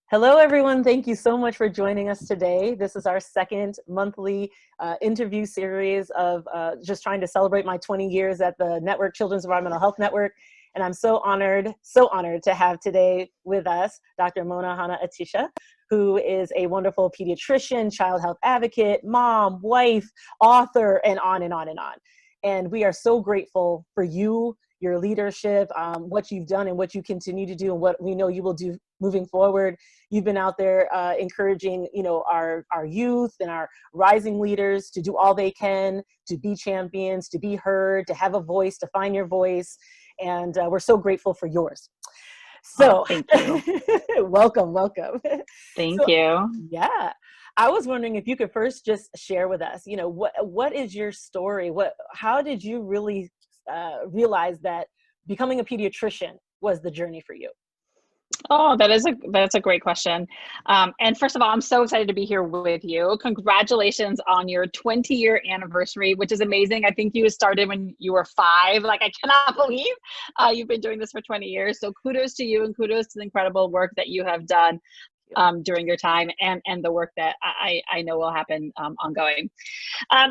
Hello, everyone. Thank you so much for joining us today. This is our second monthly interview series of just trying to celebrate my 20 years at the Network Children's Environmental Health Network. And I'm so honored to have today with us Dr. Mona Hanna-Attisha, who is a wonderful pediatrician, child health advocate, mom, wife, author, and on and on and on. And we are so grateful for you, your leadership, what you've done and what you continue to do and what we know you will do moving forward. You've been out there encouraging, our youth and our rising leaders to do all they can, to be champions, to be heard, to have a voice, to find your voice. And we're so grateful for yours. So thank you. welcome. Thank you. Yeah. I was wondering if you could first just share with us, what is your story? How did you really realize that becoming a pediatrician was the journey for you? Oh, that's a great question. And first of all, I'm so excited to be here with you. Congratulations on your 20-year anniversary, which is amazing. I think you started when you were 5. Like, I cannot believe you've been doing this for 20 years. So kudos to you and kudos to the incredible work that you have done during your time and the work that I know will happen ongoing.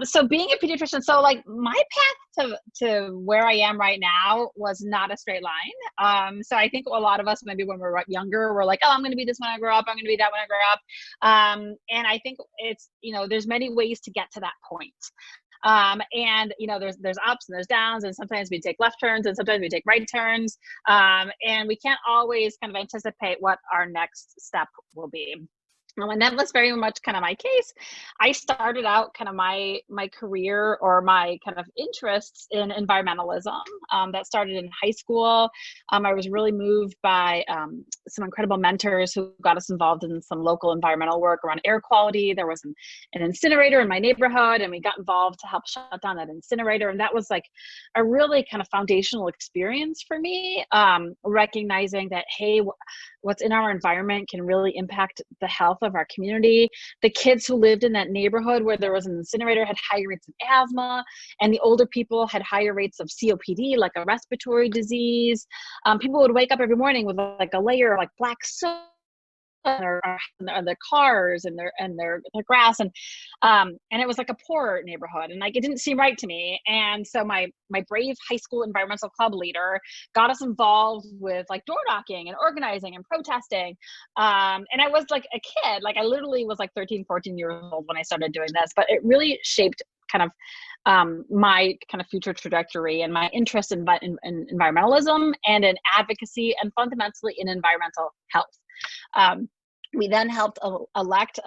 So being a pediatrician, so like my path to where I am right now was not a straight line. So I think a lot of us, maybe when we're younger, we're like, oh, I'm going to be this when I grow up. I'm going to be that when I grow up. And I think it's, there's many ways to get to that point. And there's ups and there's downs, and sometimes we take left turns and sometimes we take right turns. And we can't always kind of anticipate what our next step will be. And that was very much kind of my case. I started out kind of my career or my kind of interests in environmentalism. That started in high school. I was really moved by some incredible mentors who got us involved in some local environmental work around air quality. There was an incinerator in my neighborhood, and we got involved to help shut down that incinerator. And that was like a really kind of foundational experience for me, recognizing that, hey, what's in our environment can really impact the health of our community. The kids who lived in that neighborhood where there was an incinerator had higher rates of asthma, and the older people had higher rates of COPD, like a respiratory disease. People would wake up every morning with like a layer of like black soot on their cars and their grass, and it was like a poor neighborhood, and like it didn't seem right to me. And so my brave high school environmental club leader got us involved with like door knocking and organizing and protesting. And I was like a kid, like I literally was like 13, 14 years old when I started doing this, but it really shaped kind of my kind of future trajectory and my interest in environmentalism and in advocacy and fundamentally in environmental health. We then helped elect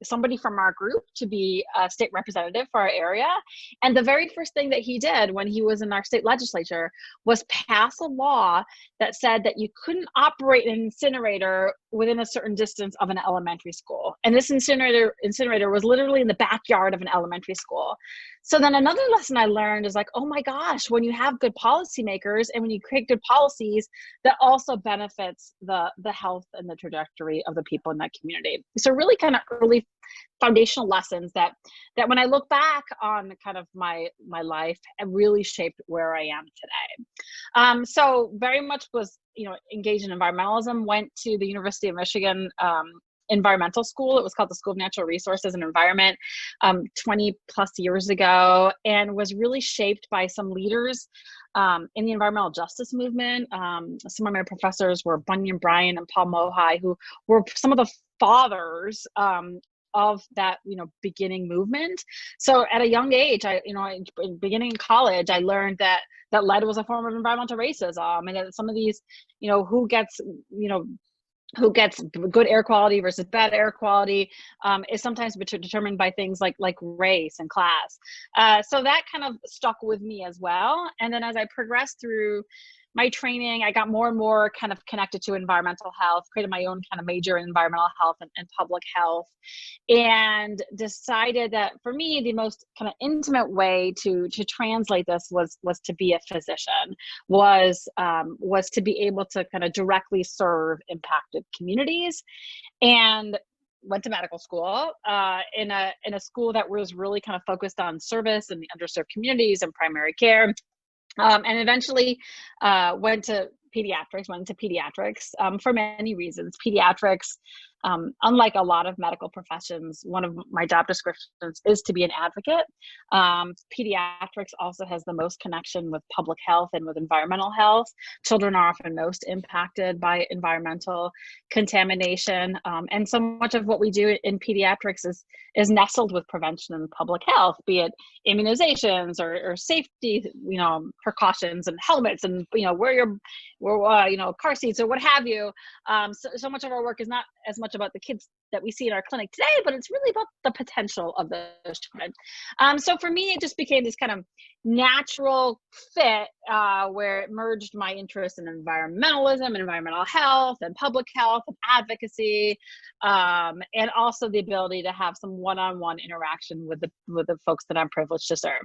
somebody from our group to be a state representative for our area. And the very first thing that he did when he was in our state legislature was pass a law that said that you couldn't operate an incinerator within a certain distance of an elementary school. And this incinerator was literally in the backyard of an elementary school. So then another lesson I learned is like, oh my gosh, when you have good policymakers and when you create good policies, that also benefits the health and the trajectory of the people in that community. So really kind of early foundational lessons that when I look back on kind of my life, have really shaped where I am today. So very much was, engaged in environmentalism, went to the University of Michigan environmental school. It was called the School of Natural Resources and Environment 20 plus years ago, and was really shaped by some leaders in the environmental justice movement. Some of my professors were Bunyan Bryan and Paul Mohai, who were some of the fathers of that, beginning movement. So at a young age, beginning in college, I learned that lead was a form of environmental racism, and that some of these, who gets good air quality versus bad air quality is sometimes determined by things like race and class. So that kind of stuck with me as well. And then as I progressed through my training, I got more and more kind of connected to environmental health, created my own kind of major in environmental health and public health, and decided that for me, the most kind of intimate way to translate this was to be a physician, was to be able to kind of directly serve impacted communities. And went to medical school in a school that was really kind of focused on service and the underserved communities and primary care. And eventually went into pediatrics for many reasons. Pediatrics unlike a lot of medical professions, one of my job descriptions is to be an advocate. Pediatrics also has the most connection with public health and with environmental health. Children are often most impacted by environmental contamination. And so much of what we do in pediatrics is nestled with prevention and public health, be it immunizations or safety, precautions and helmets and, wear car seats or what have you. So much of our work is not as much about the kids that we see in our clinic today, but it's really about the potential of those children. So for me, it just became this kind of natural fit where it merged my interest in environmentalism, environmental health, and public health, and advocacy, and also the ability to have some one-on-one interaction with the folks that I'm privileged to serve.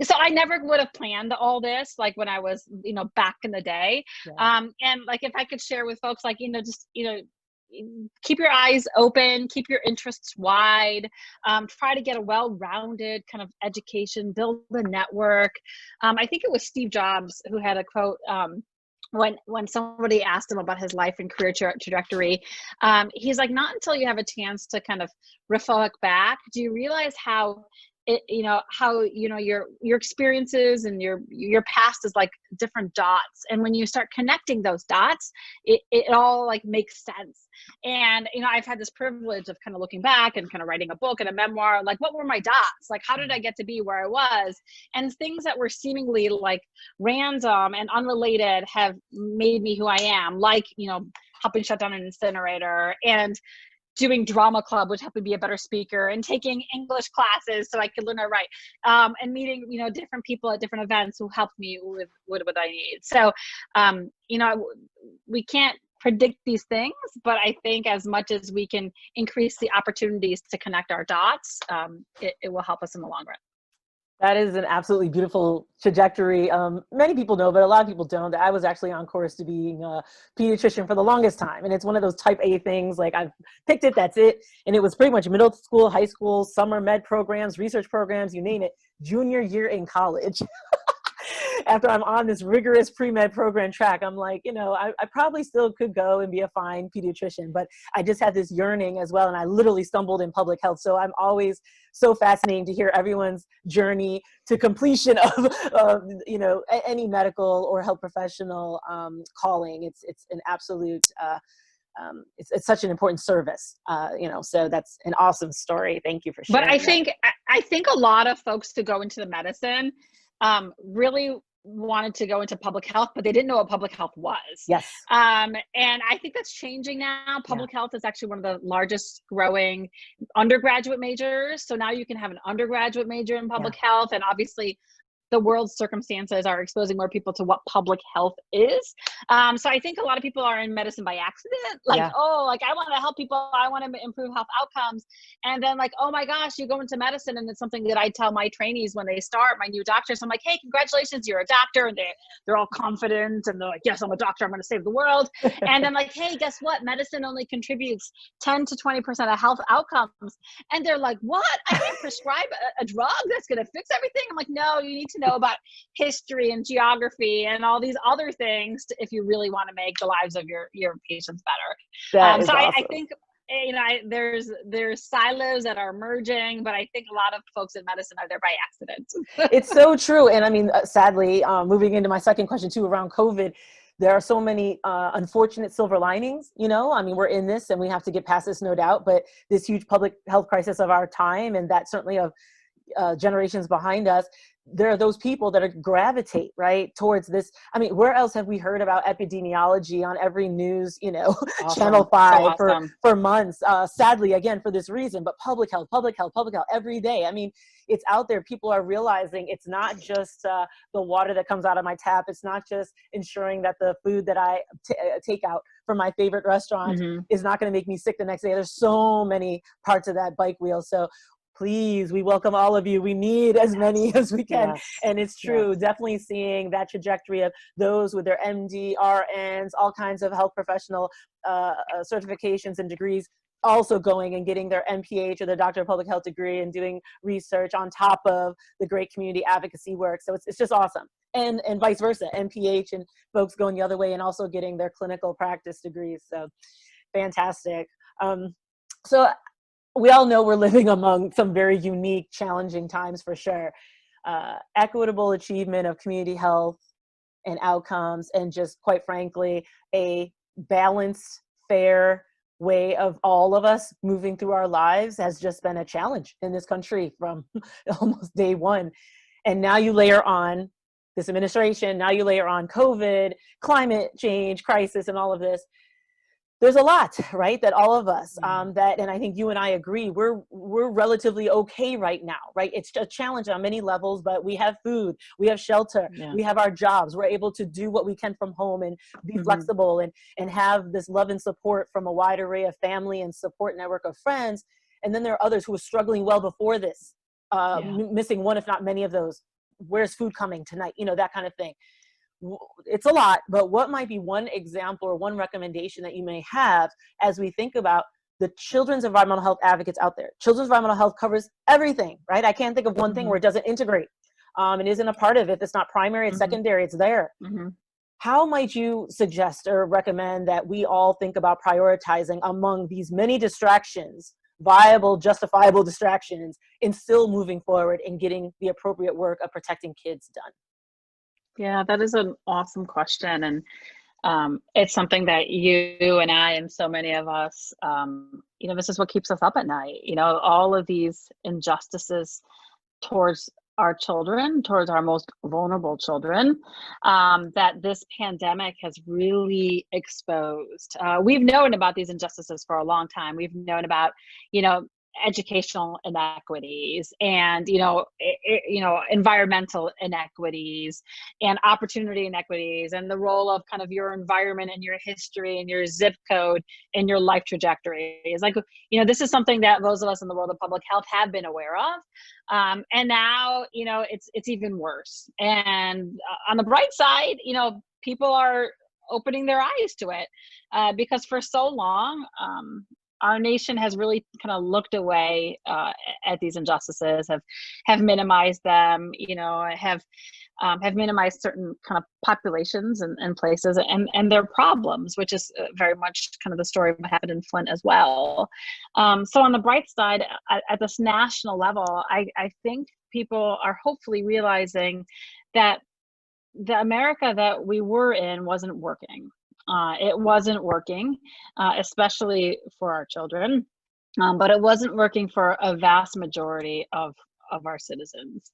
So I never would have planned all this, like when I was, back in the day. Yeah. And like, if I could share with folks, like, keep your eyes open, keep your interests wide, try to get a well-rounded kind of education, build a network. I think it was Steve Jobs who had a quote, when somebody asked him about his life and career trajectory, he's like, not until you have a chance to kind of reflect back, do you realize how your experiences and your past is like different dots. And when you start connecting those dots, it all like makes sense. And, I've had this privilege of kind of looking back and kind of writing a book and a memoir, like, what were my dots? Like, how did I get to be where I was? And things that were seemingly like random and unrelated have made me who I am, like, helping shut down an incinerator and doing drama club, which helped me be a better speaker, and taking English classes so I could learn to write, and meeting, different people at different events who helped me with what I need. So, we can't predict these things, but I think as much as we can increase the opportunities to connect our dots, it will help us in the long run. That is an absolutely beautiful trajectory. Many people know, but a lot of people don't. I was actually on course to being a pediatrician for the longest time. And it's one of those type A things, like I've picked it, that's it. And it was pretty much middle school, high school, summer med programs, research programs, you name it, junior year in college. After I'm on this rigorous pre-med program track, I'm like, I probably still could go and be a fine pediatrician, but I just had this yearning as well. And I literally stumbled in public health. So I'm always so fascinating to hear everyone's journey to completion of, any medical or health professional calling. It's an absolute, it's such an important service, so that's an awesome story. Thank you for sharing. But I think a lot of folks to go into the medicine really wanted to go into public health, but they didn't know what public health was. Yes. And I think that's changing now. Public health is actually one of the largest growing undergraduate majors. So now you can have an undergraduate major in public health, and obviously the world's circumstances are exposing more people to what public health is. So I think a lot of people are in medicine by accident. Like, I want to help people. I want to improve health outcomes. And then like, oh my gosh, you go into medicine. And it's something that I tell my trainees when they start, my new doctors. I'm like, hey, congratulations, you're a doctor. And they're all confident. And they're like, yes, I'm a doctor. I'm going to save the world. And I'm like, hey, guess what? Medicine only contributes 10 to 20% of health outcomes. And they're like, what? I can't prescribe a drug that's going to fix everything? I'm like, no, you need to know about history and geography and all these other things if you really want to make the lives of your patients better. So awesome. I think there's silos that are merging, but I think a lot of folks in medicine are there by accident. It's so true. And I mean, sadly, moving into my second question too, around COVID, there are so many unfortunate silver linings, I mean, we're in this and we have to get past this, no doubt, but this huge public health crisis of our time, and that certainly of generations behind us, there are those people that gravitate right towards this. I mean, where else have we heard about epidemiology on every news, Awesome. Channel 5 So awesome. for months, sadly, again, for this reason, but public health every day. I mean, it's out there. People are realizing it's not just the water that comes out of my tap. It's not just ensuring that the food that I take out from my favorite restaurant is not going to make me sick the next day. There's so many parts of that bike wheel. So please, we welcome all of you. We need as many as we can. Yes. And it's true, definitely seeing that trajectory of those with their MD, RNs, all kinds of health professional certifications and degrees, also going and getting their MPH or their Doctor of Public Health degree and doing research on top of the great community advocacy work. So it's just awesome. And vice versa, MPH and folks going the other way and also getting their clinical practice degrees. So fantastic. So we all know we're living among some very unique, challenging times for sure. Equitable achievement of community health and outcomes, and just quite frankly, a balanced, fair way of all of us moving through our lives has just been a challenge in this country from almost day one. And now you layer on this administration, now you layer on COVID, climate change, crisis, and all of this. There's a lot, right? That all of us, that, and I think you and I agree, we're relatively okay right now, right? It's a challenge on many levels, but we have food, we have shelter, we have our jobs, we're able to do what we can from home and be flexible and have this love and support from a wide array of family and support network of friends. And then there are others who are struggling well before this, missing one, if not many of those. Where's food coming tonight? You know, that kind of thing. It's a lot, but what might be one example or one recommendation that you may have as we think about the children's environmental health advocates out there? Children's environmental health covers everything, right? I can't think of one thing where it doesn't integrate and isn't a part of it. If it's not primary, it's secondary, it's there. How might you suggest or recommend that we all think about prioritizing among these many distractions, viable, justifiable distractions, and still moving forward and getting the appropriate work of protecting kids done? Yeah, that is an awesome question. And it's something that you and I and so many of us, you know, this is what keeps us up at night. You know, all of these injustices towards our children, towards our most vulnerable children, that this pandemic has really exposed. We've known about these injustices for a long time. We've known about, you know, educational inequities and environmental inequities and opportunity inequities and the role of kind of your environment and your history and your zip code and your life trajectory. It's like, you know, this is something that those of us in the world of public health have been aware of, and now, you know, it's even worse. And on the bright side, you know, people are opening their eyes to it, because for so long, our nation has really kind of looked away at these injustices, have minimized them, you know, have minimized certain kind of populations and places and their problems, which is very much kind of the story of what happened in Flint as well. So on the bright side, at this national level, I think people are hopefully realizing that the America that we were in wasn't working. It wasn't working, especially for our children, but it wasn't working for a vast majority of our citizens.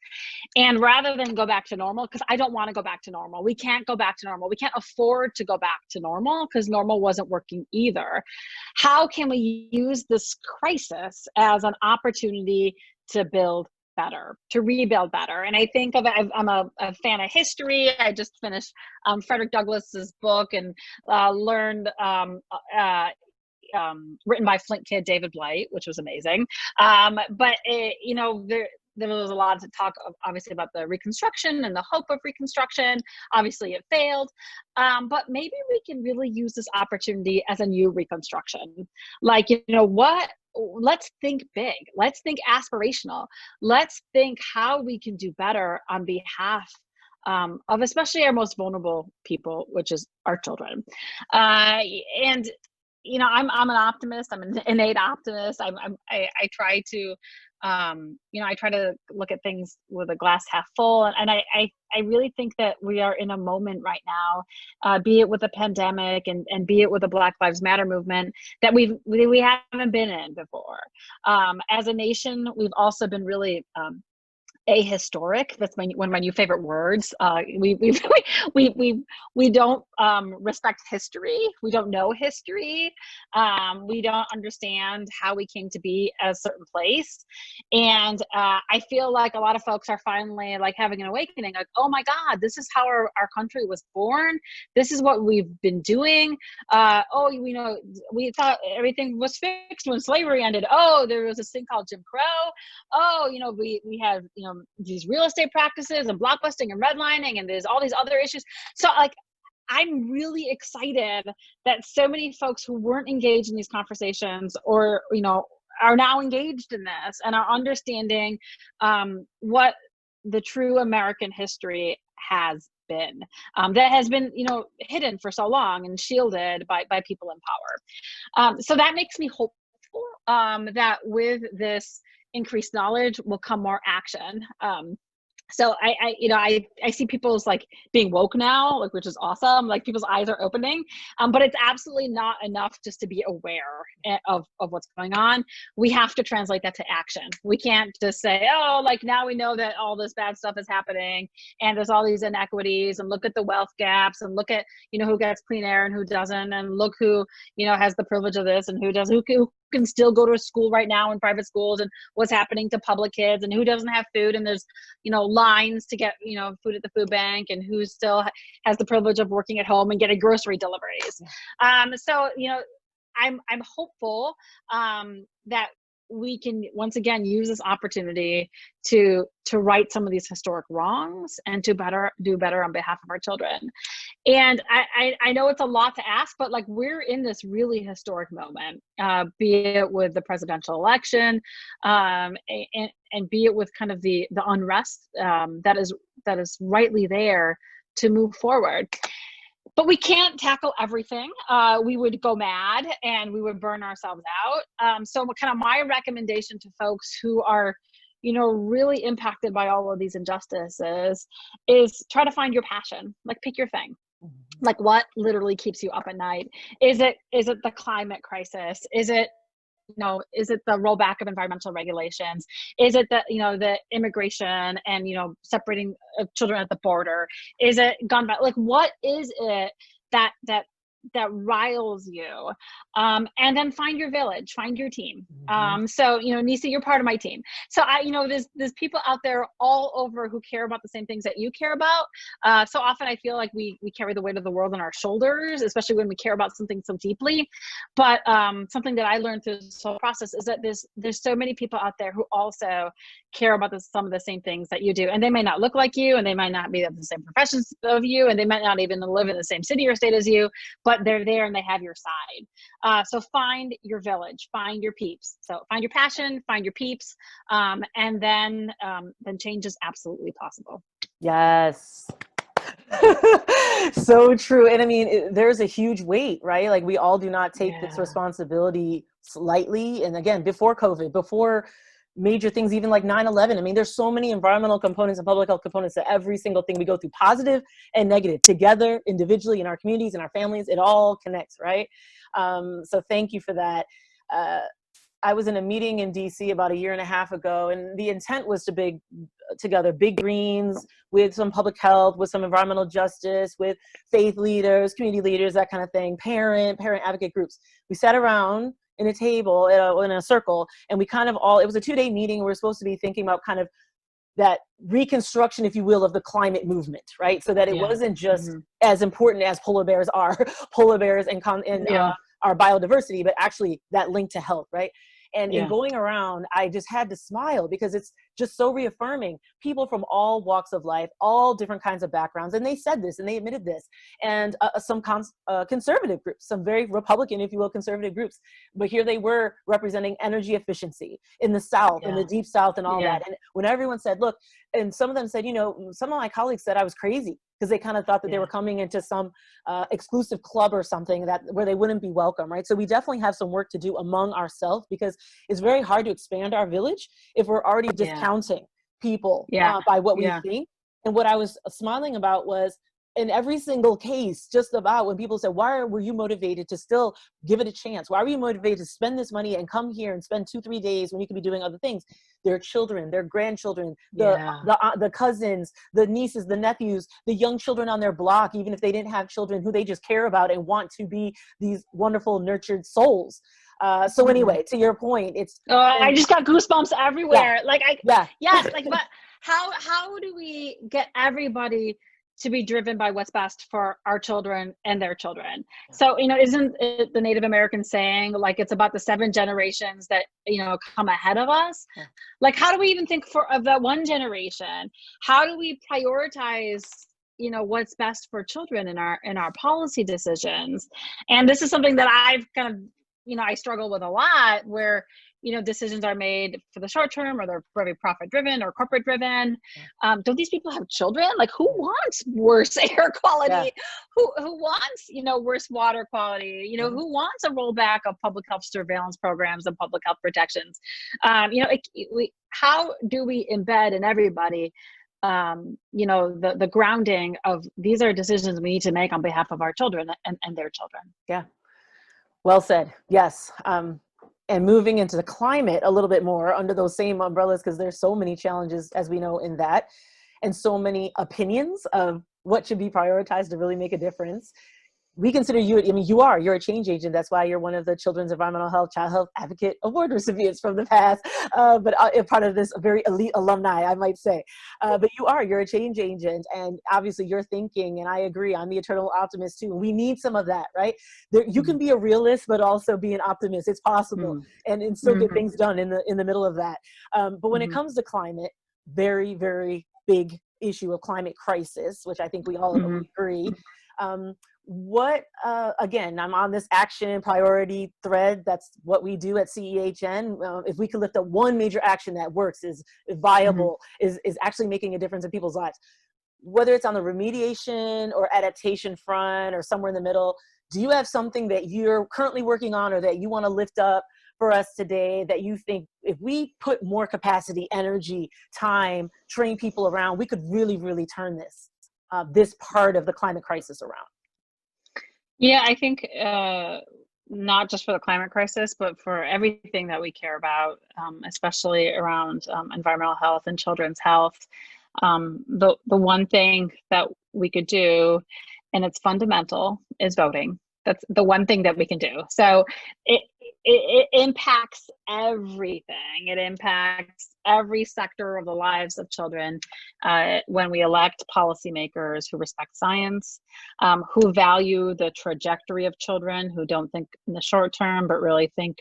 And rather than go back to normal, because I don't want to go back to normal. We can't go back to normal. We can't afford to go back to normal because normal wasn't working either. How can we use this crisis as an opportunity to build better, to rebuild better? And I think of it, I'm a fan of history. I just finished Frederick Douglass's book and learned written by Flint kid David Blight, which was amazing. But you know, there was a lot to talk obviously about the Reconstruction and the hope of Reconstruction. Obviously it failed, but maybe we can really use this opportunity as a new Reconstruction. Like, you know what? Let's think big. Let's think aspirational. Let's think how we can do better on behalf of especially our most vulnerable people, which is our children. And you know, I'm an optimist. I'm an innate optimist. I try to, you know, I try to look at things with a glass half full. And I really think that we are in a moment right now, be it with the pandemic and be it with the Black Lives Matter movement, that we haven't been in before. As a nation, we've also been really ahistoric. That's one of my new favorite words. We don't respect history. We don't know history. We don't understand how we came to be at a certain place. And I feel like a lot of folks are finally like having an awakening, like, oh my God, this is how our country was born. This is what we've been doing. Oh, you know, we thought everything was fixed when slavery ended. Oh, there was this thing called Jim Crow. Oh, you know, we have, you know, these real estate practices and blockbusting and redlining, and there's all these other issues. So like, I'm really excited that so many folks who weren't engaged in these conversations, or, you know, are now engaged in this and are understanding what the true American history has been, that has been, you know, hidden for so long and shielded by people in power. So that makes me hopeful that with this increased knowledge will come more action. So you know, I see people's like being woke now, like, which is awesome. Like people's eyes are opening, but it's absolutely not enough just to be aware of what's going on. We have to translate that to action. We can't just say, oh, like now we know that all this bad stuff is happening and there's all these inequities, and look at the wealth gaps, and look at, you know, who gets clean air and who doesn't, and look who, you know, has the privilege of this and who doesn't, who can still go to a school right now in private schools, and what's happening to public kids, and who doesn't have food, and there's, you know, lines to get, you know, food at the food bank, and who still has the privilege of working at home and getting grocery deliveries. So, you know, I'm hopeful that we can once again use this opportunity to right some of these historic wrongs and to do better on behalf of our children. And I know it's a lot to ask, but like we're in this really historic moment, be it with the presidential election, and be it with kind of the unrest that is rightly there to move forward. But we can't tackle everything. We would go mad and we would burn ourselves out. So kind of my recommendation to folks who are, you know, really impacted by all of these injustices is try to find your passion. Like pick your thing. Like what literally keeps you up at night? Is it the climate crisis? Is it, you know, is it the rollback of environmental regulations? Is it the, you know, the immigration and, you know, separating children at the border? Is it gun violence? Like, what is it that riles you? And then find your village, find your team. So, you know, Nisa, you're part of my team. So you know, there's people out there all over who care about the same things that you care about. So often I feel like we carry the weight of the world on our shoulders, especially when we care about something so deeply. But something that I learned through this whole process is that there's so many people out there who also care about some of the same things that you do. And they may not look like you, and they might not be of the same professions of you, and they might not even live in the same city or state as you, but they're there and they have your side. So find your village, find your peeps. So find your passion, find your peeps, and then change is absolutely possible. Yes. So true. And I mean, there's a huge weight, right? Like we all do not take this responsibility lightly. And again, before COVID, before major things, even like 9/11, I mean, there's so many environmental components and public health components to every single thing we go through, positive and negative, together, individually, in our communities, in our families. It all connects, right? So thank you for that. I was in a meeting in DC about 1.5 years ago, and the intent was to bring together big greens with some public health, with some environmental justice, with faith leaders, community leaders, that kind of thing, parent advocate groups. We sat around in a table, in a circle, and we kind of it was a 2-day meeting. We were supposed to be thinking about kind of that reconstruction, if you will, of the climate movement, right? So that it wasn't just as important as polar bears are, our biodiversity, but actually that link to health, right? And in going around, I just had to smile because it's just so reaffirming. People from all walks of life, all different kinds of backgrounds, and they said this and they admitted this, and some conservative groups, some very Republican, if you will, conservative groups, but here they were representing energy efficiency in the South, in the deep South, and all that. And when everyone said, look, and some of them said, you know, some of my colleagues said I was crazy because they kind of thought that they were coming into some exclusive club or something where they wouldn't be welcome, right? So we definitely have some work to do among ourselves, because it's very hard to expand our village if we're already discounting people by what we think. And what I was smiling about was, in every single case, just about when people said, why were you motivated to still give it a chance? Why were you motivated to spend this money and come here and spend 2-3 days when you could be doing other things? Their children, their grandchildren, the cousins, the nieces, the nephews, the young children on their block, even if they didn't have children, who they just care about and want to be these wonderful, nurtured souls. So anyway, to your point, it's... I just got goosebumps everywhere. But how do we get everybody to be driven by what's best for our children and their children? So, you know, isn't it the Native American saying, like, it's about the 7 generations that, you know, come ahead of us? Like, how do we even think of that one generation? How do we prioritize, you know, what's best for children in our policy decisions? And this is something that I've kind of, I struggle with a lot where, decisions are made for the short term, or they're very profit driven or corporate driven. Don't these people have children? Like, who wants worse air quality? Who wants, worse water quality? Who wants a rollback of public health surveillance programs and public health protections? How do we embed in everybody, the grounding of these are decisions we need to make on behalf of our children and their children? Yeah. Well said. Yes. And moving into the climate a little bit more under those same umbrellas, because there's so many challenges, as we know, in that, and so many opinions of what should be prioritized to really make a difference. We consider you, you're a change agent. That's why you're one of the Children's Environmental Health, Child Health Advocate Award recipients from the past, but a part of this very elite alumni, I might say. But you're a change agent, and obviously you're thinking, and I agree, I'm the eternal optimist too. We need some of that, right? You can be a realist, but also be an optimist. It's possible, and still get things done in the middle of that. But when it comes to climate, very, very big issue of climate crisis, which I think we all agree. Again, I'm on this action priority thread. That's what we do at CEHN. If we could lift up one major action that works, is viable, is actually making a difference in people's lives, whether it's on the remediation or adaptation front or somewhere in the middle. Do you have something that you're currently working on or that you want to lift up for us today that you think if we put more capacity, energy, time, train people around, we could really, really turn this part of the climate crisis around? Yeah, I think not just for the climate crisis, but for everything that we care about, especially around environmental health and children's health. The one thing that we could do, and it's fundamental, is voting. That's the one thing that we can do. So it impacts everything. It impacts every sector of the lives of children when we elect policymakers who respect science, who value the trajectory of children, who don't think in the short term, but really think,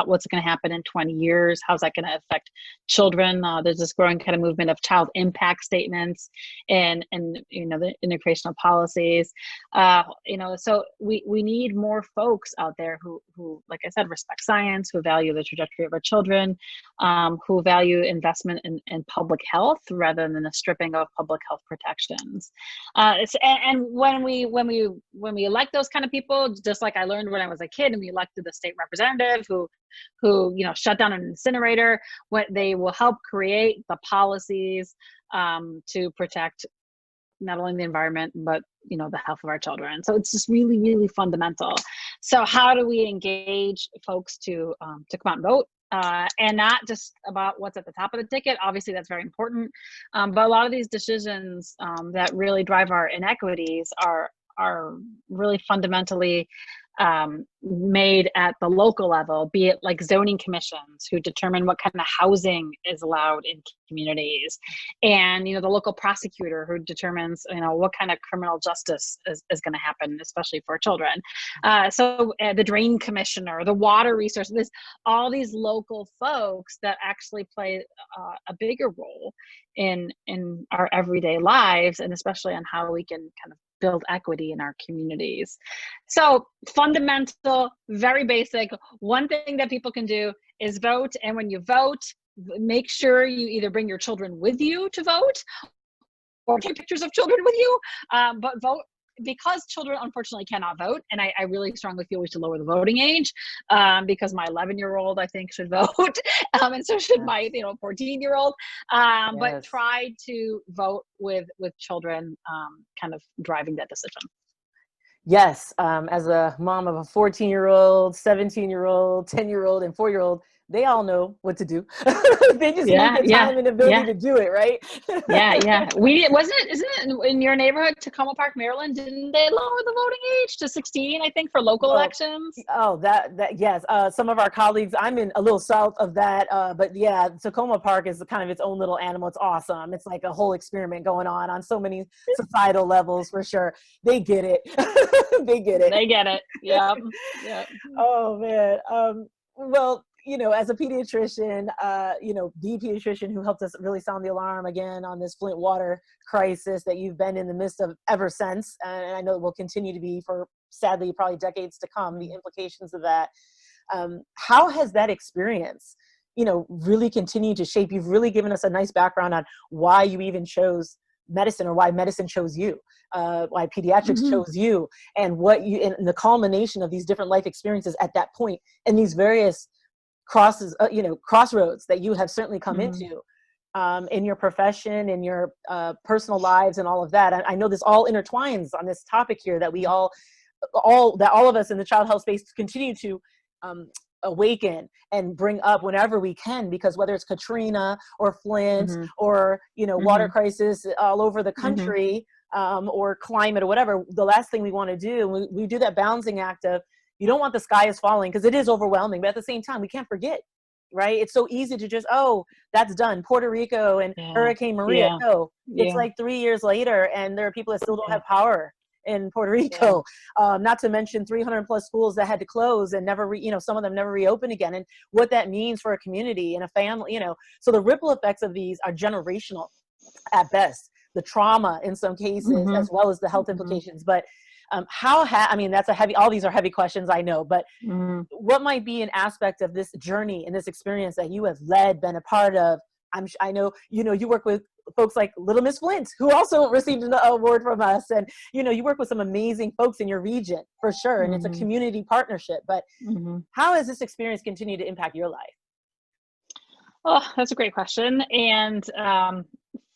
what's going to happen in 20 years? How's that going to affect children? There's this growing kind of movement of child impact statements and the integration of policies. So we need more folks out there who, like I said, respect science, who value the trajectory of our children, who value investment in public health rather than the stripping of public health protections. And when we elect those kind of people, just like I learned when I was a kid, and we elected the state representative who shut down an incinerator, what they will help create the policies to protect not only the environment, but the health of our children. So it's just really, really fundamental. So how do we engage folks to come out and vote? And not just about what's at the top of the ticket. Obviously, that's very important. But a lot of these decisions that really drive our inequities are really fundamentally made at the local level, be it like zoning commissions who determine what kind of housing is allowed in communities, and the local prosecutor who determines what kind of criminal justice is going to happen, especially for children. So the drain commissioner, the water resources, all these local folks that actually play a bigger role in our everyday lives, and especially on how we can kind of build equity in our communities. So fundamental, very basic. One thing that people can do is vote. And when you vote, make sure you either bring your children with you to vote or take pictures of children with you, but vote, because children unfortunately cannot vote. And I really strongly feel we should lower the voting age, because my 11-year-old, I think, should vote. And so should my 14-year-old. But try to vote with children kind of driving that decision. Yes. As a mom of a 14-year-old, 17-year-old, 10-year-old, and 4-year-old, they all know what to do. They just need the time and ability to do it, right? Yeah. Isn't it in your neighborhood, Tacoma Park, Maryland? Didn't they lower the voting age to 16, I think, for local elections? Oh, that yes. Some of our colleagues, I'm in a little south of that, but yeah, Tacoma Park is kind of its own little animal. It's awesome. It's like a whole experiment going on so many societal levels, for sure. They get it. They get it. They get it. Yeah. Oh man. Well, as a pediatrician, the pediatrician who helped us really sound the alarm again on this Flint water crisis that you've been in the midst of ever since, and I know it will continue to be for, sadly, probably decades to come, the implications of that. How has that experience, really continued to shape? You've really given us a nice background on why you even chose medicine, or why medicine chose you, why pediatrics chose you, and and the culmination of these different life experiences at that point, and these various crossroads that you have certainly come into in your profession, in your personal lives, and all of that. I know this all intertwines on this topic here that all of us in the child health space continue to awaken and bring up whenever we can, because whether it's Katrina or Flint or water crisis all over the country, or climate or whatever, the last thing we want to do, we do that balancing act of, you don't want the sky is falling, because it is overwhelming, but at the same time we can't forget, right? It's so easy to just, oh, that's done, Puerto Rico and Hurricane Maria. No, it's like 3 years later and there are people that still don't have power in Puerto Rico. Not to mention 300 plus schools that had to close and never, some of them never reopen again. And what that means for a community and a family, so the ripple effects of these are generational at best. The trauma in some cases, as well as the health implications. But that's all these are heavy questions, I know, but what might be an aspect of this journey and this experience that you have been a part of? I know, you work with folks like Little Miss Flint, who also received an award from us. And, you work with some amazing folks in your region, for sure. And it's a community partnership. But how has this experience continued to impact your life? Oh, that's a great question. And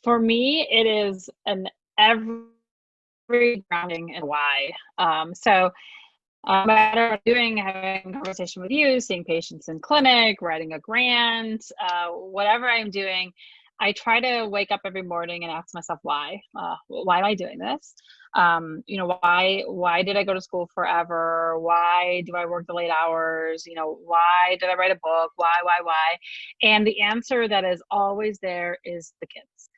for me, it is an every grounding and why. No matter what I'm doing, having a conversation with you, seeing patients in clinic, writing a grant, whatever I'm doing, I try to wake up every morning and ask myself why. Why am I doing this? Why did I go to school forever? Why do I work the late hours? Why did I write a book? Why? And the answer that is always there is the kids.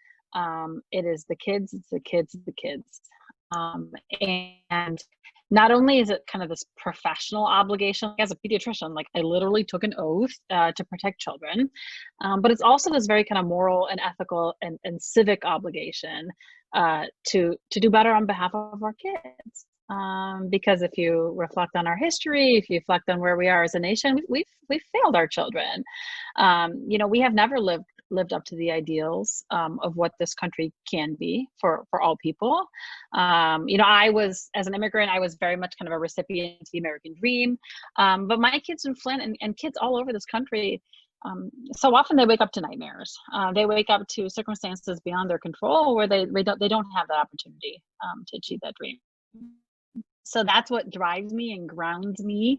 It is the kids, it's the kids, it's the kids. And not only is it kind of this professional obligation as a pediatrician, like I literally took an oath to protect children, but it's also this very kind of moral and ethical and civic obligation to do better on behalf of our kids. Because if you reflect on our history, if you reflect on where we are as a nation, we've failed our children. We have never lived up to the ideals of what this country can be for all people. I was, as an immigrant, I was very much kind of a recipient of the American dream. But my kids in Flint and kids all over this country, so often they wake up to nightmares. They wake up to circumstances beyond their control where they don't have that opportunity to achieve that dream. So that's what drives me and grounds me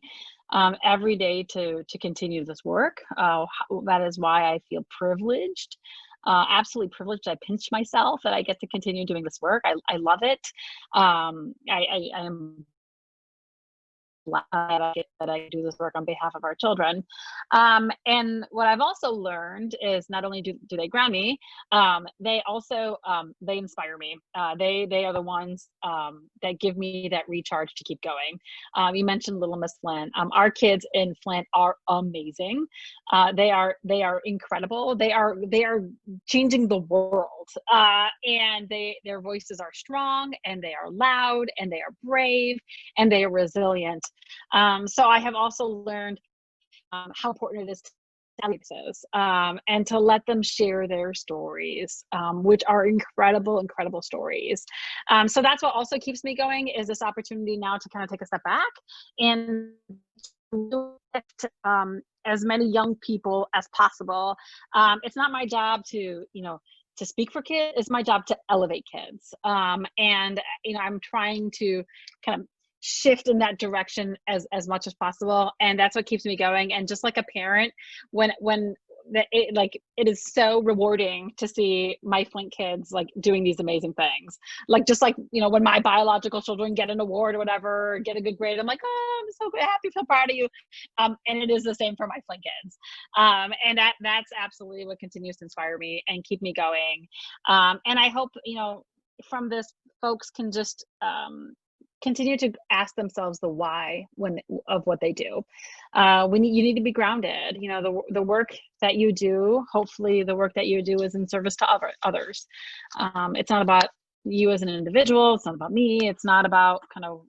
every day to continue this work. That is why I feel privileged, absolutely privileged. I pinch myself that I get to continue doing this work. I love it. I am glad that I do this work on behalf of our children. And what I've also learned is not only do they ground me, they also, they inspire me. They are the ones that give me that recharge to keep going. You mentioned Little Miss Flint. Our kids in Flint are amazing. They are incredible. They are changing the world. And their voices are strong, and they are loud, and they are brave, and they are resilient. So I have also learned how important it is to tell and to let them share their stories, which are incredible stories. So that's what also keeps me going, is this opportunity now to kind of take a step back and as many young people as possible. It's not my job to speak for kids. It's my job to elevate kids. And I'm trying to kind of shift in that direction as much as possible, and that's what keeps me going. And just like a parent, when it is so rewarding to see my Flint kids like doing these amazing things, when my biological children get an award or whatever, get a good grade, I'm like, oh, I'm so happy, feel proud of you. And it is the same for my Flint kids. And that's absolutely what continues to inspire me and keep me going. And I hope from this, folks can just continue to ask themselves the why of what they do. You need to be grounded. The work that you do, hopefully the work that you do is in service to others. It's not about you as an individual. It's not about me. It's not about kind of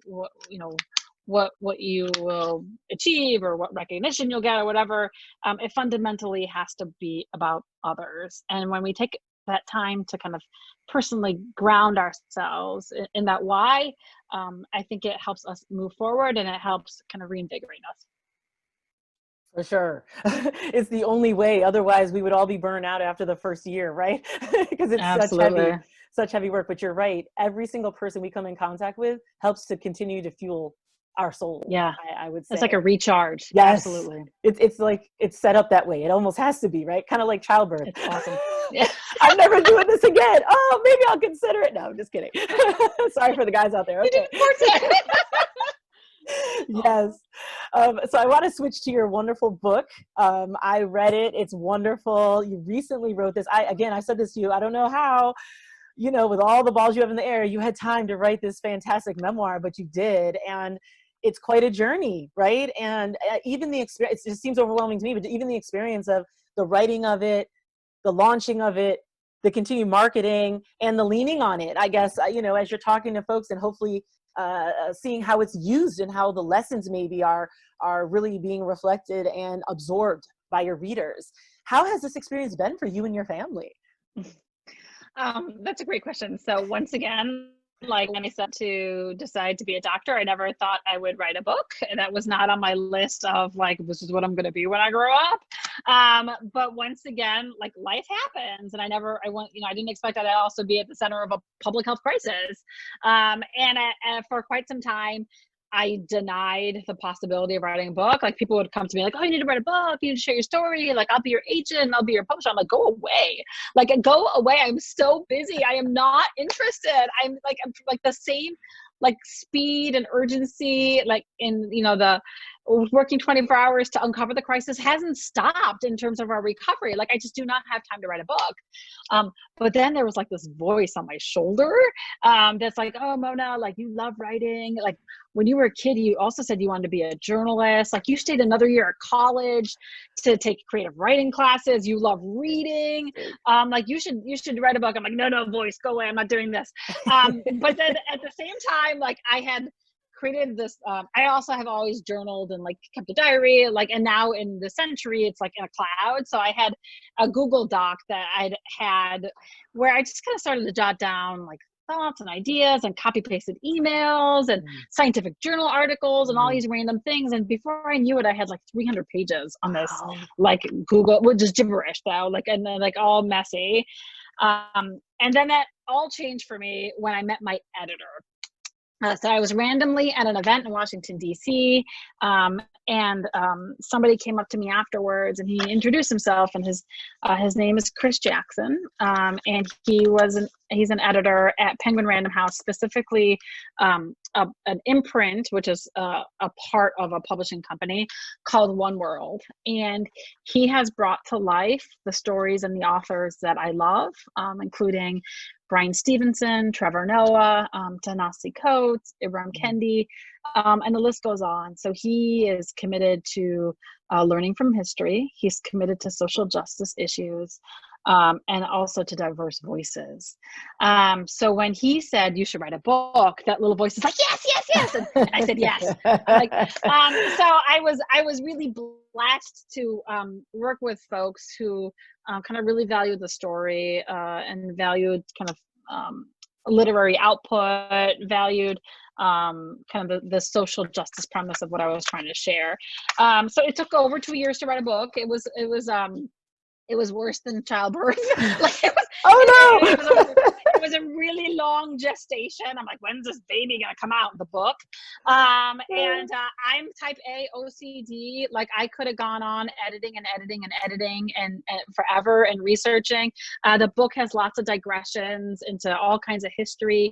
what you will achieve or what recognition you'll get or whatever. It fundamentally has to be about others. And when we take that time to kind of personally ground ourselves in that why, I think it helps us move forward, and it helps kind of reinvigorate us. For sure. It's the only way. Otherwise, we would all be burned out after the first year, right? Because it's Absolutely. such heavy work. But you're right. Every single person we come in contact with helps to continue to fuel our soul. Yeah. I would say It's like a recharge. yes. Absolutely. It's like it's set up that way. It almost has to be, right? Kind of like childbirth. It's awesome. Yeah. I'm never doing this again. Oh, maybe I'll consider it. No, I'm just kidding. Sorry for the guys out there. Okay. Yes. So I want to switch to your wonderful book. I read it. It's wonderful. You recently wrote this. I said this to you. I don't know how, with all the balls you have in the air, you had time to write this fantastic memoir, but you did. And it's quite a journey, right? And even the experience, it just seems overwhelming to me, but even the experience of the writing of it, the launching of it, the continued marketing, and the leaning on it, I guess, as you're talking to folks and hopefully seeing how it's used and how the lessons maybe are really being reflected and absorbed by your readers. How has this experience been for you and your family? That's a great question. So once again, like when I set to decide to be a doctor, I never thought I would write a book. That was not on my list of like, this is what I'm going to be when I grow up. But once again, like life happens, and I didn't expect that I'd also be at the center of a public health crisis. And for quite some time, I denied the possibility of writing a book. Like people would come to me like, oh, you need to write a book. You need to share your story. Like I'll be your agent. I'll be your publisher. I'm like, go away. Like go away. I'm so busy. I am not interested. I'm like the same like speed and urgency, like in, the working 24 hours to uncover the crisis hasn't stopped in terms of our recovery. Like I just do not have time to write a book. But then there was like this voice on my shoulder that's like, oh, Mona, like you love writing. Like when you were a kid, you also said you wanted to be a journalist. Like you stayed another year at college to take creative writing classes. You love reading. Like you should write a book. I'm like, no, voice, go away. I'm not doing this. But then at the same time, like I had created this, I also have always journaled and like kept a diary, like, and now in the century, it's like in a cloud. So I had a Google Doc that I'd had where I just kind of started to jot down like thoughts and ideas and copy pasted emails and scientific journal articles and all these random things. And before I knew it, I had like 300 pages on this, like Google, which is gibberish though, like, and then like all messy. And then that all changed for me when I met my editor. So I was randomly at an event in Washington, D.C., and somebody came up to me afterwards, and he introduced himself, and his name is Chris Jackson, and he's an editor at Penguin Random House, specifically an imprint, which is a part of a publishing company called One World, and he has brought to life the stories and the authors that I love, including Brian Stevenson, Trevor Noah, Ta-Nehisi Coates, Ibram Kendi, and the list goes on. So he is committed to learning from history. He's committed to social justice issues, and also to diverse voices. So when he said you should write a book, that little voice is like, yes. And I said, yes. So I was really blessed to work with folks who kind of really valued the story and valued kind of literary output, valued kind of the social justice premise of what I was trying to share. So it took over 2 years to write a book. It was worse than childbirth. Like it was a really long gestation. I'm like, when's this baby gonna come out? The book. And I'm type A OCD. Like I could have gone on editing and forever and researching. The book has lots of digressions into all kinds of history.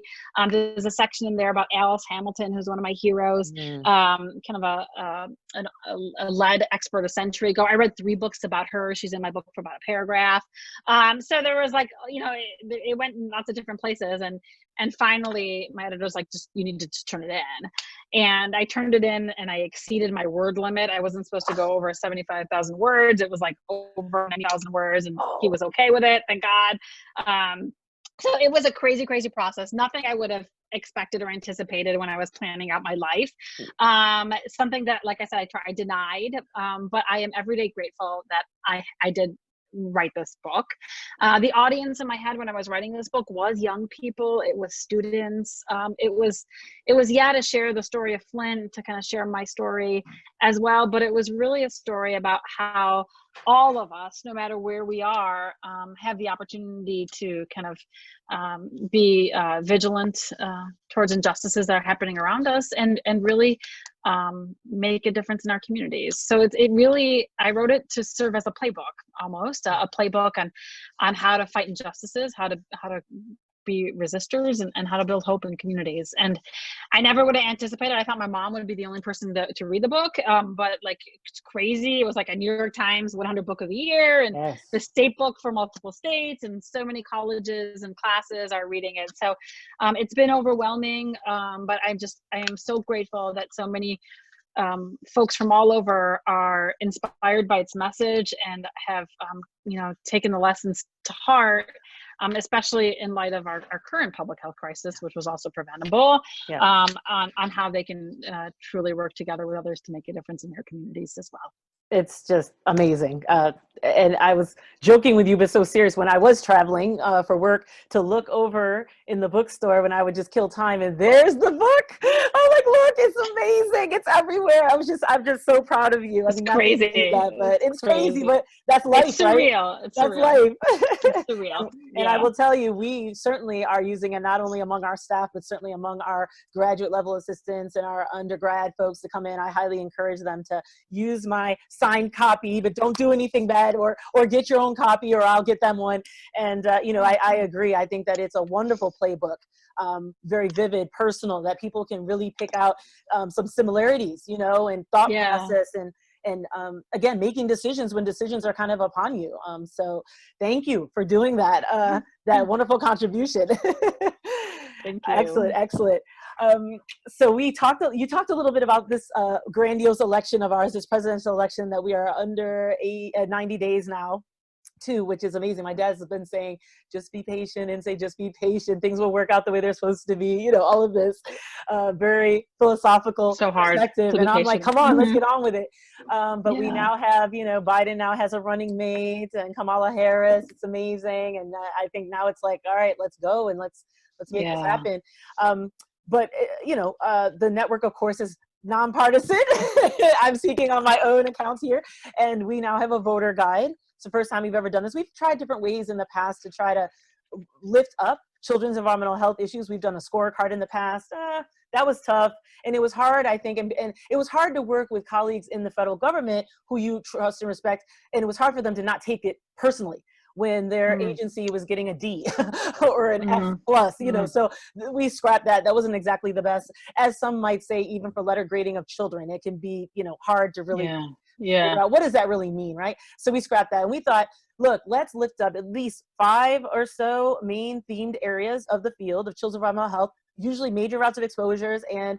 There's a section in there about Alice Hamilton, who's one of my heroes. Kind of a lead expert a century ago. I read 3 books about her. She's in my book for about a paragraph. So there was like, it went in lots of different places, and finally my editor's like, just you need to just turn it in. And I turned it in, and I exceeded my word limit. I wasn't supposed to go over 75,000 words. It was like over 90,000 words, and he was okay with it, thank God. So it was a crazy process. Nothing I would have expected or anticipated when I was planning out my life. Something that, like I said, I denied, but I am every day grateful that I did write this book. The audience in my head when I was writing this book was young people. It was students. It was to share the story of Flint, to kind of share my story as well. But it was really a story about how all of us, no matter where we are, have the opportunity to kind of be vigilant towards injustices that are happening around us, and really make a difference in our communities. So it really, I wrote it to serve as a playbook, almost a playbook on how to fight injustices, how to be resistors, and how to build hope in communities. And I never would have anticipated. I thought my mom would be the only person to read the book, but like, it's crazy. It was like a New York Times 100 book of the year, and Yes. the state book for multiple states, and so many colleges and classes are reading it. So it's been overwhelming, but I am so grateful that so many folks from all over are inspired by its message and have taken the lessons to heart, especially in light of our current public health crisis, which was also preventable. Yeah. On how they can truly work together with others to make a difference in their communities as well. It's just amazing. And I was joking with you, but so serious, when I was traveling for work, to look over in the bookstore when I would just kill time, and there's the book. I'm like, look, it's amazing. It's everywhere. I'm just so proud of you. It's crazy. It's crazy, but that's life, it's surreal. right? It's that's surreal. life. It's surreal. And I will tell you, we certainly are using it not only among our staff, but certainly among our graduate level assistants and our undergrad folks to come in. I highly encourage them to use my signed copy, but don't do anything bad, or get your own copy, or I'll get them one. And I agree. I think that it's a wonderful playbook, very vivid, personal, that people can really pick out some similarities, and thought process, and again, making decisions when decisions are kind of upon you. So thank you for doing that, that wonderful contribution. Thank you. Excellent. So you talked a little bit about this grandiose election of ours, this presidential election that we are under 90 days now to, which is amazing. My dad's been saying, just be patient, and say, just be patient. Things will work out the way they're supposed to be. All of this very philosophical perspective. And I'm like, come on, let's get on with it. But we now have, Biden now has a running mate, and Kamala Harris. It's amazing. And I think now it's like, all right, let's go, and let's make this happen. But the network, of course, is nonpartisan. I'm speaking on my own account here. And we now have a voter guide. It's the first time we've ever done this. We've tried different ways in the past to try to lift up children's environmental health issues. We've done a scorecard in the past. That was tough. And it was hard, I think. And it was hard to work with colleagues in the federal government who you trust and respect. And it was hard for them to not take it personally when their agency was getting a D or an F plus, so we scrapped that. That wasn't exactly the best, as some might say, even for letter grading of children. It can be, hard to really figure out what does that really mean, right? So we scrapped that, and we thought, look, let's lift up at least 5 or so main themed areas of the field of children's environmental health, usually major routes of exposures, and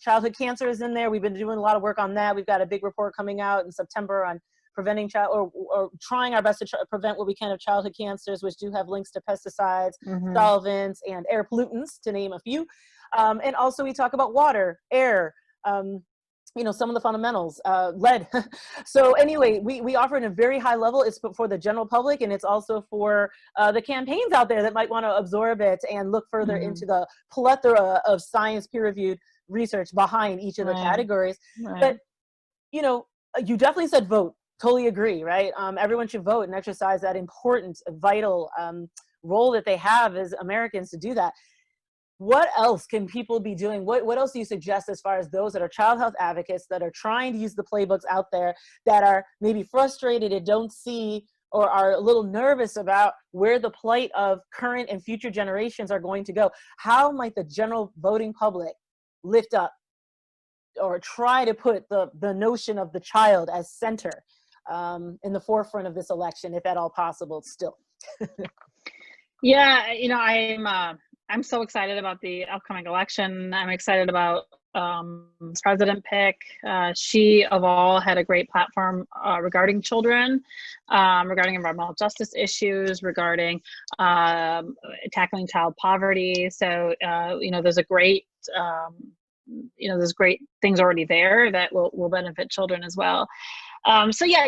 childhood cancer is in there. We've been doing a lot of work on that. We've got a big report coming out in September on preventing or trying our best to prevent what we can of childhood cancers, which do have links to pesticides, solvents, and air pollutants, to name a few. And also we talk about water, air, some of the fundamentals, lead. So anyway, we offer it at a very high level. It's for the general public, and it's also for the campaigns out there that might want to absorb it and look further into the plethora of science peer-reviewed research behind each of the categories. But, you definitely said vote. Totally agree, right? Everyone should vote and exercise that important, vital role that they have as Americans to do that. What else can people be doing? What else do you suggest as far as those that are child health advocates, that are trying to use the playbooks out there, that are maybe frustrated and don't see or are a little nervous about where the plight of current and future generations are going to go? How might the general voting public lift up or try to put the notion of the child as center in the forefront of this election, if at all possible, still? I'm so excited about the upcoming election. I'm excited about president pick. She, of all, had a great platform regarding children, regarding environmental justice issues, regarding tackling child poverty. So, there's a great, there's great things already there that will benefit children as well. So yeah,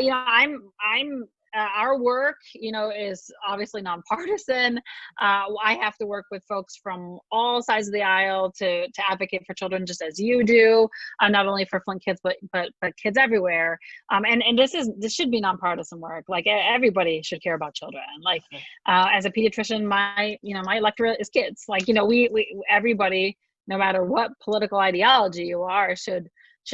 our work, is obviously nonpartisan. I have to work with folks from all sides of the aisle to advocate for children, just as you do, not only for Flint kids, but kids everywhere. And this should be nonpartisan work. Like, everybody should care about children. Like, as a pediatrician, my electorate is kids. Like, we everybody, no matter what political ideology you are, should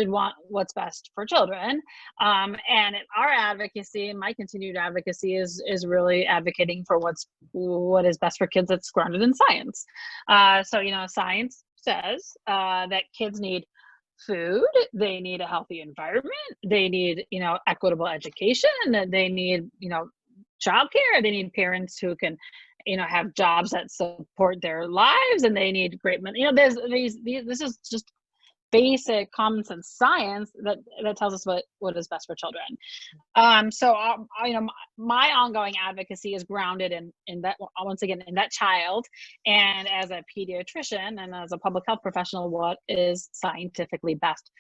want what's best for children. And our advocacy, my continued advocacy, is really advocating for what is best for kids that's grounded in science. So, science says that kids need food, they need a healthy environment, they need, equitable education, they need, childcare, they need parents who can, have jobs that support their lives, and they need great money. This is just basic common sense science that tells us what is best for children. So my ongoing advocacy is grounded in that, once again, in that child, and as a pediatrician and as a public health professional, what is scientifically best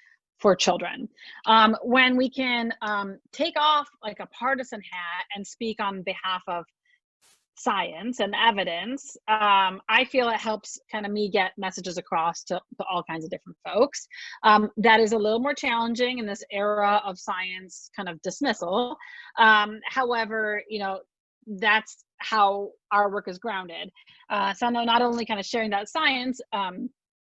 for children. When we can take off like a partisan hat and speak on behalf of science and evidence, I feel it helps kind of me get messages across to all kinds of different folks. That is a little more challenging in this era of science kind of dismissal. However, that's how our work is grounded. So not only kind of sharing that science,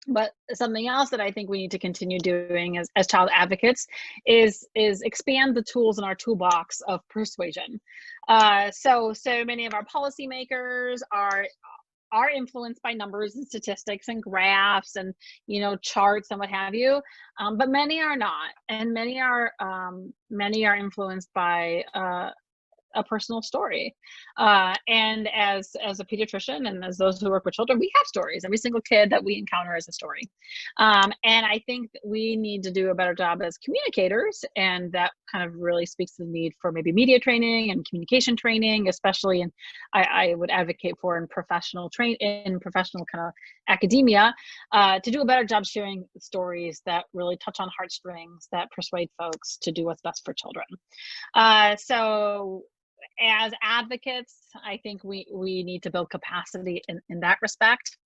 but something else that I think we need to continue doing as child advocates is expand the tools in our toolbox of persuasion. So many of our policymakers are influenced by numbers and statistics and graphs and charts and what have you, but many are not, and many are influenced by a personal story. And as a pediatrician and as those who work with children, we have stories. Every single kid that we encounter is a story. And I think that we need to do a better job as communicators, and that kind of really speaks to the need for maybe media training and communication training, especially I would advocate for in professional kind of academia, to do a better job sharing stories that really touch on heartstrings, that persuade folks to do what's best for children. So as advocates, I think we need to build capacity in that respect.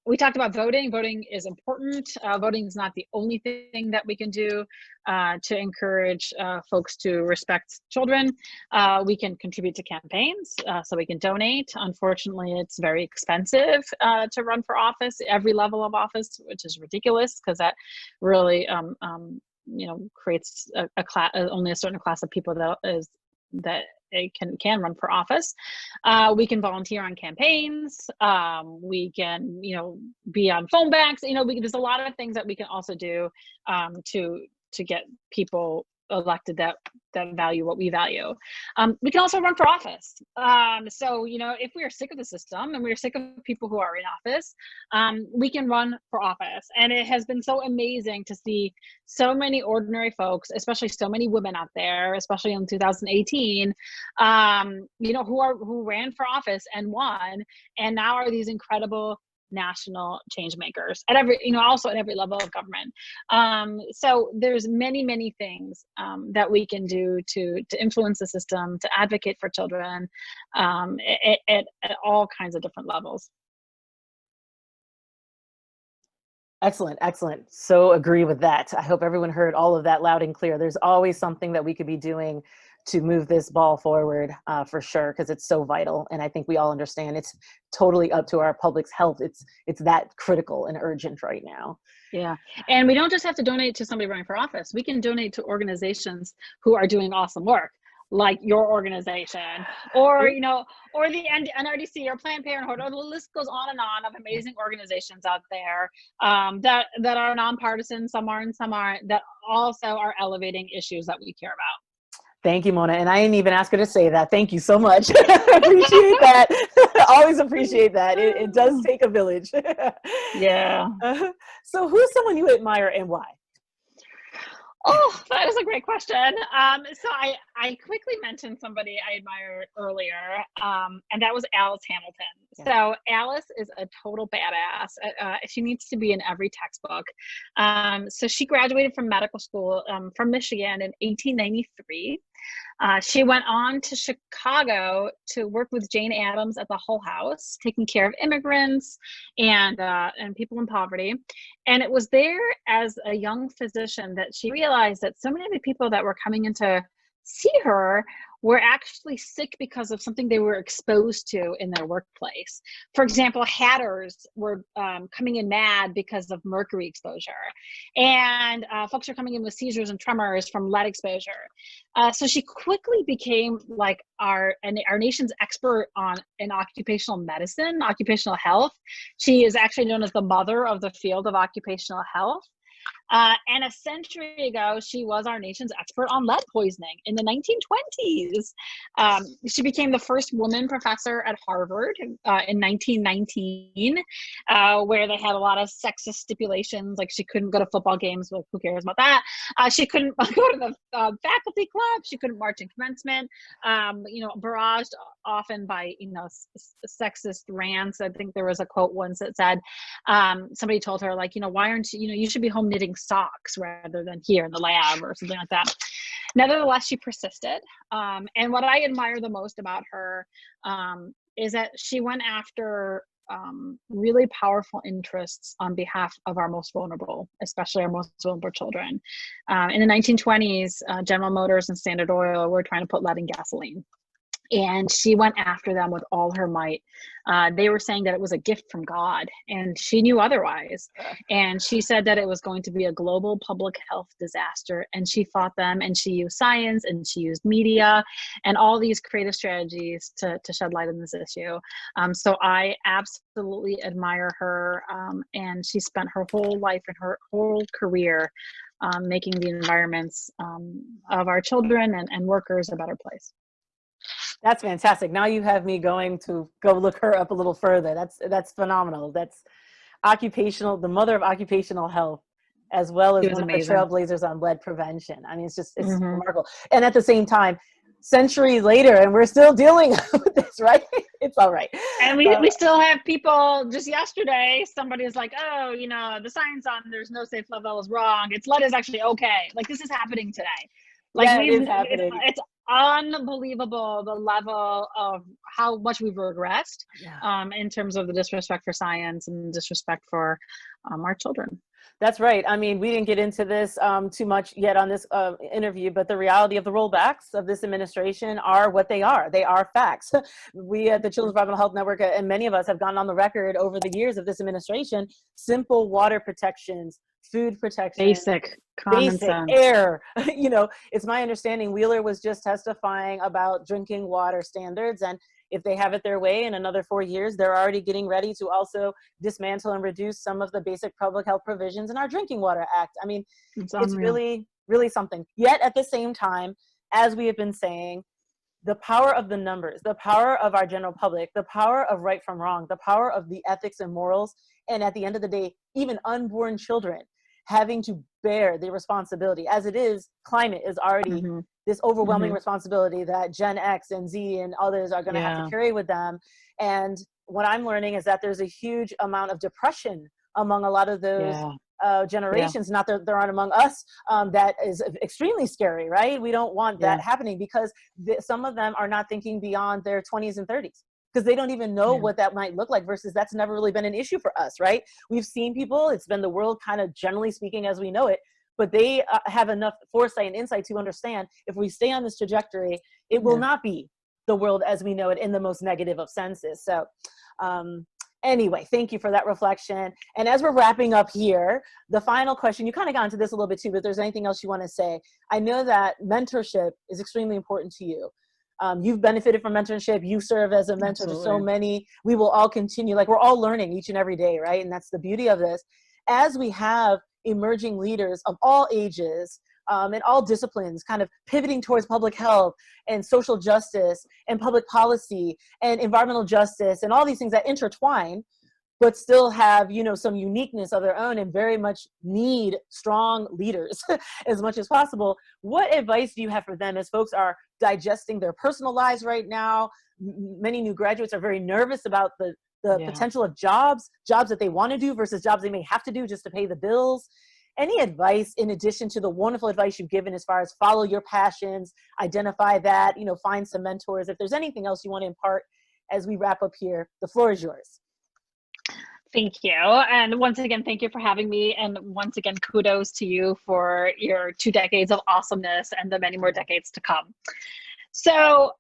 We talked about voting. Voting is important. Voting is not the only thing that we can do to encourage folks to respect children. We can contribute to campaigns, so we can donate. Unfortunately, it's very expensive to run for office, every level of office, which is ridiculous, because that really creates only a certain class of people that can run for office. We can volunteer on campaigns. We can, be on phone banks. There's a lot of things that we can also do to get people elected that value what we value. We can also run for office. So, if we are sick of the system and we're sick of people who are in office, we can run for office. And it has been so amazing to see so many ordinary folks, especially so many women out there, especially in 2018, who ran for office and won, and now are these incredible national change makers at also at every level of government. So there's many things that we can do to influence the system, to advocate for children at all kinds of different levels. Excellent. So agree with that. I hope everyone heard all of that loud and clear. There's always something that we could be doing to move this ball forward, for sure, because it's so vital. And I think we all understand it's totally up to our public's health. It's that critical and urgent right now. Yeah. And we don't just have to donate to somebody running for office. We can donate to organizations who are doing awesome work, like your organization, or or the NRDC or Planned Parenthood, or the list goes on and on of amazing organizations out there that are nonpartisan. Some are and some aren't, that also are elevating issues that we care about. Thank you, Mona. And I didn't even ask her to say that. Thank you so much. I appreciate that. Always appreciate that. It does take a village. Yeah. So who's someone you admire and why? Oh, that is a great question. So I quickly mentioned somebody I admire earlier, and that was Alice Hamilton. Yeah. So Alice is a total badass. She needs to be in every textbook. So she graduated from medical school from Michigan in 1893. She went on to Chicago to work with Jane Addams at the Hull House, taking care of immigrants and people in poverty. And it was there as a young physician that she realized that so many of the people that were coming in to see her were actually sick because of something they were exposed to in their workplace. For example, hatters were coming in mad because of mercury exposure, and folks are coming in with seizures and tremors from lead exposure. So she quickly became like our nation's expert in occupational medicine, occupational health. She is actually known as the mother of the field of occupational health. And a century ago, she was our nation's expert on lead poisoning in the 1920s. She became the first woman professor at Harvard in 1919, where they had a lot of sexist stipulations, like she couldn't go to football games. Well, who cares about that? She couldn't go to the faculty club. She couldn't march in commencement. Barraged often by sexist rants. I think there was a quote once that said, somebody told her, like, why aren't you should be home knitting socks rather than here in the lab or something like that. Nevertheless, she persisted. And what I admire the most about her is that she went after really powerful interests on behalf of our most vulnerable, especially our most vulnerable children. In the 1920s, General Motors and Standard Oil were trying to put lead in gasoline. And she went after them with all her might. They were saying that it was a gift from God, and she knew otherwise. And she said that it was going to be a global public health disaster. And she fought them, and she used science, and she used media, and all these creative strategies to shed light on this issue. So I absolutely admire her. And she spent her whole life and her whole career making the environments of our children and workers a better place. That's fantastic. Now you have me going to go look her up a little further. That's phenomenal. That's the mother of occupational health, as well as one amazing. of the trailblazers on lead prevention. I mean, it's remarkable. And at the same time, centuries later, and we're still dealing with this, right? It's all right. And we still have people. Just yesterday, somebody's like, oh, the science on there's no safe level is wrong. Lead is actually okay. Like, this is happening today. Like, yeah, it is happening. It's unbelievable the level of how much we've regressed in terms of the disrespect for science and disrespect for our children. That's right. I mean, we didn't get into this too much yet on this interview, but the reality of the rollbacks of this administration are what they are. They are facts. We at the Children's Environmental Health Network, and many of us have gone on the record over the years of this administration, simple water protections, food protection, basic common sense, air. It's my understanding Wheeler was just testifying about drinking water standards, and if they have it their way in another 4 years, they're already getting ready to also dismantle and reduce some of the basic public health provisions in our Drinking Water Act. I mean, it's really, really something. Yet at the same time, as we have been saying, the power of the numbers, the power of our general public, the power of right from wrong, the power of the ethics and morals, and at the end of the day, even unborn children having to bear the responsibility. As it is, climate is already this overwhelming responsibility that Gen X and Z and others are going to have to carry with them. And what I'm learning is that there's a huge amount of depression among a lot of those generations, not that there aren't among us, that is extremely scary, right? We don't want that happening because some of them are not thinking beyond their 20s and 30s. Because they don't even know what that might look like, versus that's never really been an issue for us, right? We've seen people, it's been the world kind of generally speaking as we know it, but they have enough foresight and insight to understand if we stay on this trajectory, it will not be the world as we know it in the most negative of senses. So anyway, thank you for that reflection. And as we're wrapping up here, the final question, you kind of got into this a little bit too, but if there's anything else you want to say, I know that mentorship is extremely important to you. You've benefited from mentorship. You serve as a mentor to so many. We will all continue. Like, we're all learning each and every day, right? And that's the beauty of this. As we have emerging leaders of all ages in all disciplines, kind of pivoting towards public health and social justice and public policy and environmental justice and all these things that intertwine, but still have, you know, some uniqueness of their own and very much need strong leaders as much as possible. What advice do you have for them as folks are digesting their personal lives right now? Many new graduates are very nervous about the potential of jobs that they want to do versus jobs they may have to do just to pay the bills. Any advice in addition to the wonderful advice you've given as far as follow your passions, identify that, you know, find some mentors. If there's anything else you want to impart as we wrap up here, the floor is yours. Thank you. And once again, thank you for having me. And once again, kudos to you for your 2 decades of awesomeness and the many more decades to come. So,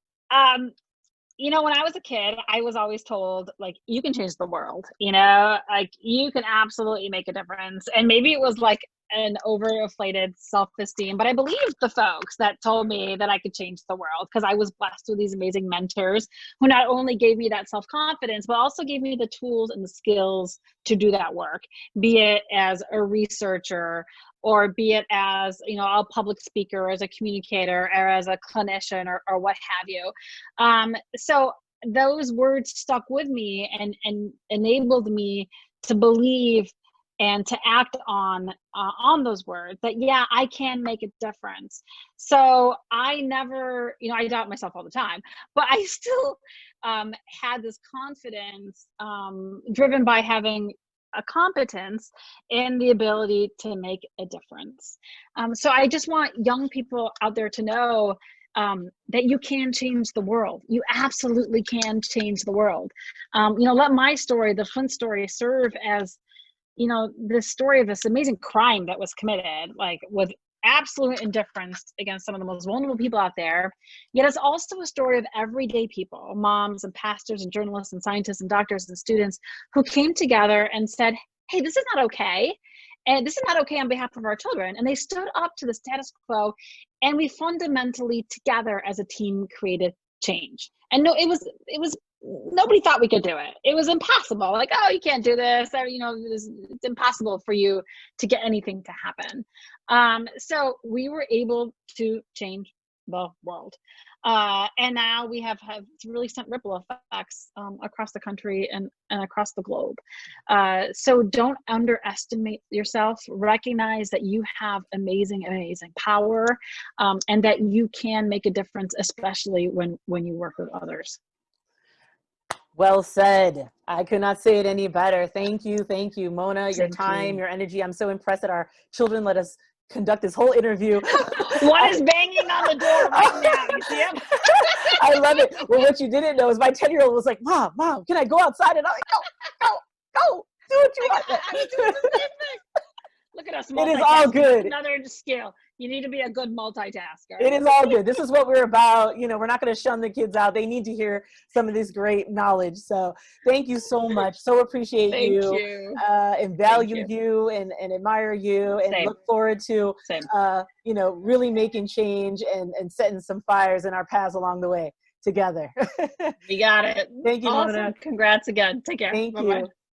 you know, when I was a kid, I was always told, like, you can change the world, you know, like you can absolutely make a difference. And maybe it was like an overinflated self-esteem, but I believed the folks that told me that I could change the world because I was blessed with these amazing mentors who not only gave me that self-confidence, but also gave me the tools and the skills to do that work, be it as a researcher or be it as, you know, a public speaker, as a communicator, or as a clinician or what have you. So those words stuck with me and enabled me to believe and to act on those words that, yeah, I can make a difference. So I never, you know, I doubt myself all the time, but I still had this confidence driven by having a competence in the ability to make a difference. So I just want young people out there to know that you can change the world. You absolutely can change the world. You know, let my story, the Flint story, serve as, you know, this story of this amazing crime that was committed, like with absolute indifference against some of the most vulnerable people out there. Yet it's also a story of everyday people, moms and pastors and journalists and scientists and doctors and students who came together and said, hey, this is not okay. And this is not okay on behalf of our children. And they stood up to the status quo, and we fundamentally together as a team created change. And no, it was nobody thought we could do it. It was impossible. Like, oh, you can't do this. Or, you know, it's impossible for you to get anything to happen. So we were able to change the world. And now we have really sent ripple effects across the country and across the globe. So don't underestimate yourself. Recognize that you have amazing, amazing power, and that you can make a difference, especially when you work with others. Well said. I could not say it any better. Thank you, Mona, your time, your energy. I'm so impressed that our children let us conduct this whole interview. One is banging on the door right now. You see him? I love it. Well, what you didn't know is my 10-year-old was like, Mom, can I go outside? And I'm like, go, do what you want. I was doing the same thing. Look at us. It is all good. Another skill. You need to be a good multitasker. It is all good. This is what we're about. You know, we're not going to shun the kids out. They need to hear some of this great knowledge. So thank you so much. So appreciate you. And value you and admire you and look forward to, you know, really making change and setting some fires in our paths along the way together. We got it. Thank you, awesome. Mona. Congrats again. Take care. Thank Bye-bye. you.